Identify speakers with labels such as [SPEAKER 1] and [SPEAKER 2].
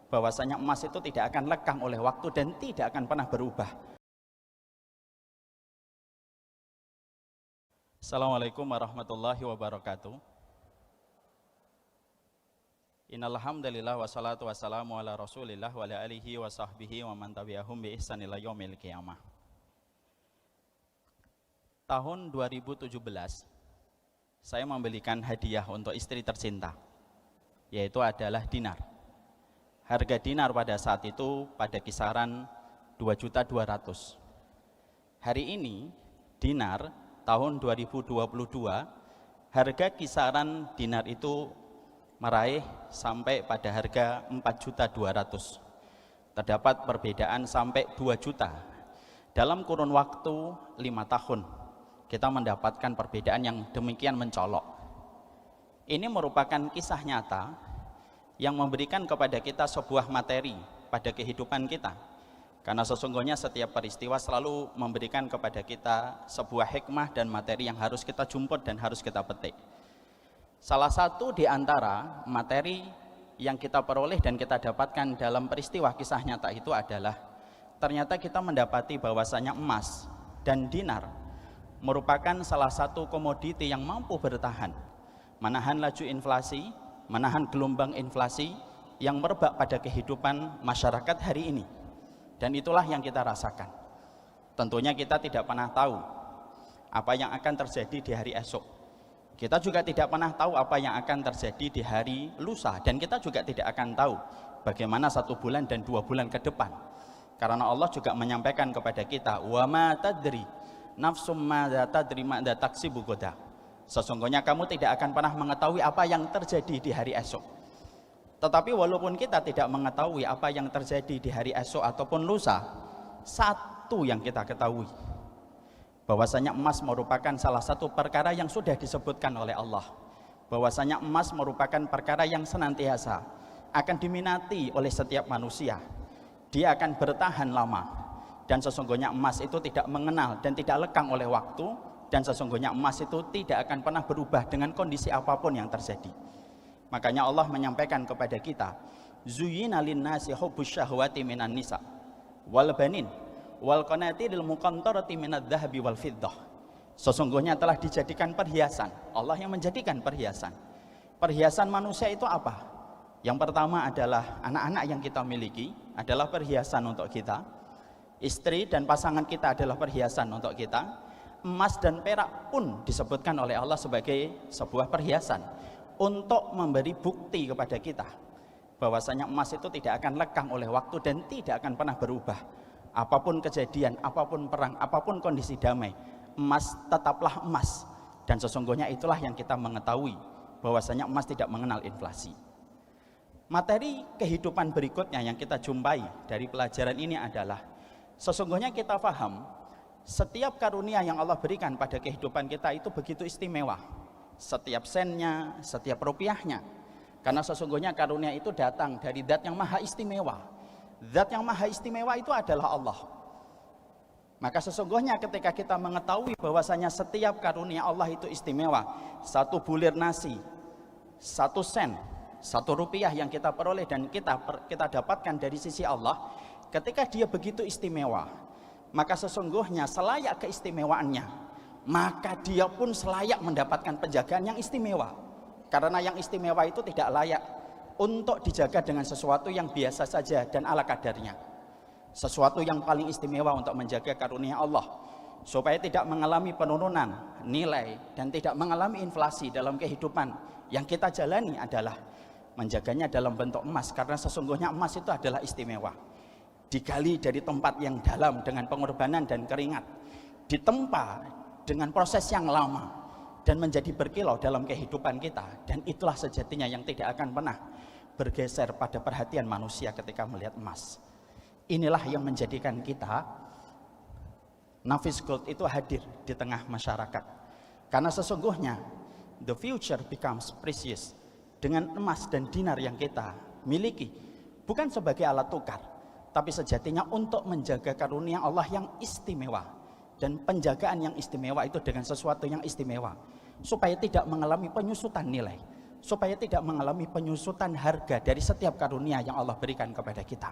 [SPEAKER 1] bahwasanya emas itu tidak akan lekang oleh waktu dan tidak akan pernah berubah. Assalamualaikum warahmatullahi wabarakatuh. Innal hamdalillah wassalatu wassalamu ala Rasulillah wa ala alihi wa sahbihi wa man tabi'ahum bi ihsan ila yaumil qiyamah. Tahun 2017 saya membelikan hadiah untuk istri tercinta, yaitu adalah dinar. Harga dinar pada saat itu pada kisaran 2.200.000. Hari ini dinar tahun 2022 harga kisaran dinar itu meraih sampai pada harga 4.200.000. Terdapat perbedaan sampai 2 juta. Dalam kurun waktu 5 tahun kita mendapatkan perbedaan yang demikian mencolok. Ini merupakan kisah nyata yang memberikan kepada kita sebuah materi pada kehidupan kita, karena sesungguhnya setiap peristiwa selalu memberikan kepada kita sebuah hikmah dan materi yang harus kita jemput dan harus kita petik. Salah satu di antara materi yang kita peroleh dan kita dapatkan dalam peristiwa kisah nyata itu adalah ternyata kita mendapati bahwasanya emas dan dinar merupakan salah satu komoditi yang mampu bertahan, menahan laju inflasi, menahan gelombang inflasi yang merebak pada kehidupan masyarakat hari ini. Dan itulah yang kita rasakan. Tentunya kita tidak pernah tahu apa yang akan terjadi di hari esok. Kita juga tidak pernah tahu apa yang akan terjadi di hari lusa, dan kita juga tidak akan tahu bagaimana 1 bulan dan 2 bulan ke depan. Karena Allah juga menyampaikan kepada kita, wa ma tadri nafsum madza tadri madza taksibu ghadan. Sesungguhnya kamu tidak akan pernah mengetahui apa yang terjadi di hari esok. Tetapi walaupun kita tidak mengetahui apa yang terjadi di hari esok ataupun lusa, satu yang kita ketahui, bahwasanya emas merupakan salah satu perkara yang sudah disebutkan oleh Allah, bahwasanya emas merupakan perkara yang senantiasa akan diminati oleh setiap manusia. Dia akan bertahan lama, dan sesungguhnya emas itu tidak mengenal dan tidak lekang oleh waktu, dan sesungguhnya emas itu tidak akan pernah berubah dengan kondisi apapun yang terjadi. Makanya Allah menyampaikan kepada kita, zuyyina lin-nasi hubbus syahwati minan nisa wal banin wal qanatiril muqantarati minadz-dzahabi wal fiddah. Sesungguhnya telah dijadikan perhiasan, Allah yang menjadikan perhiasan. Perhiasan manusia itu apa? Yang pertama adalah anak-anak yang kita miliki adalah perhiasan untuk kita. Istri dan pasangan kita adalah perhiasan untuk kita. Emas dan perak pun disebutkan oleh Allah sebagai sebuah perhiasan untuk memberi bukti kepada kita bahwasanya emas itu tidak akan lekang oleh waktu dan tidak akan pernah berubah. Apapun kejadian, apapun perang, apapun kondisi damai, emas tetaplah emas. Dan sesungguhnya itulah yang kita mengetahui, bahwasanya emas tidak mengenal inflasi. Materi kehidupan berikutnya yang kita jumpai dari pelajaran ini adalah sesungguhnya kita paham setiap karunia yang Allah berikan pada kehidupan kita itu begitu istimewa. Setiap sennya, setiap rupiahnya. Karena sesungguhnya karunia itu datang dari zat yang maha istimewa. Zat yang maha istimewa itu adalah Allah. Maka sesungguhnya ketika kita mengetahui bahwasanya setiap karunia Allah itu istimewa, 1 bulir nasi, 1 sen, 1 rupiah yang kita peroleh dan kita dapatkan dari sisi Allah, ketika dia begitu istimewa, maka sesungguhnya selayak keistimewaannya, maka dia pun selayak mendapatkan penjagaan yang istimewa. Karena yang istimewa itu tidak layak untuk dijaga dengan sesuatu yang biasa saja dan ala kadarnya. Sesuatu yang paling istimewa untuk menjaga karunia Allah, supaya tidak mengalami penurunan nilai dan tidak mengalami inflasi dalam kehidupan yang kita jalani adalah menjaganya dalam bentuk emas. Karena sesungguhnya emas itu adalah istimewa, digali dari tempat yang dalam dengan pengorbanan dan keringat, ditempa dengan proses yang lama dan menjadi berkilau dalam kehidupan kita. Dan itulah sejatinya yang tidak akan pernah bergeser pada perhatian manusia ketika melihat emas. Inilah yang menjadikan kita nafis gold itu hadir di tengah masyarakat, karena sesungguhnya the future becomes precious dengan emas dan dinar yang kita miliki, bukan sebagai alat tukar, tapi sejatinya untuk menjaga karunia Allah yang istimewa. Dan penjagaan yang istimewa itu dengan sesuatu yang istimewa, supaya tidak mengalami penyusutan nilai,
[SPEAKER 2] supaya tidak mengalami penyusutan harga dari setiap karunia yang Allah berikan kepada kita.